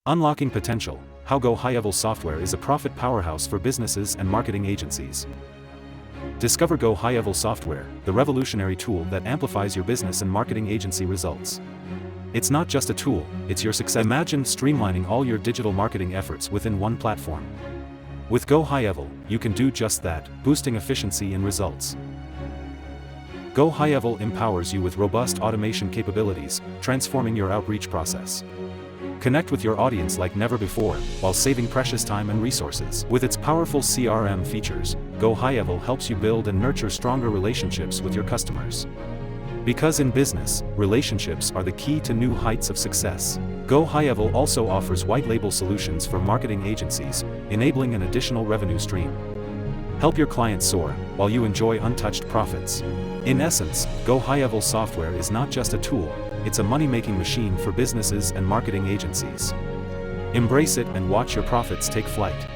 Unlocking potential: how Go High-Level software is a profit powerhouse for businesses and marketing agencies. Discover Go High-Level software, the revolutionary tool that amplifies your business and marketing agency results. It's not just a tool, it's your success. Imagine streamlining all your digital marketing efforts within one platform. With Go High-Level, you can do just that, boosting efficiency and results. Go High-Level empowers you with robust automation capabilities, transforming your outreach process. Connect with your audience like never before, while saving precious time and resources. With its powerful CRM features, Go High-Level helps you build and nurture stronger relationships with your customers. Because in business, relationships are the key to new heights of success. Go High-Level also offers white-label solutions for marketing agencies, enabling an additional revenue stream. Help your clients soar, while you enjoy untouched profits. In essence, Go High-Level software is not just a tool, it's a money-making machine for businesses and marketing agencies. Embrace it and watch your profits take flight.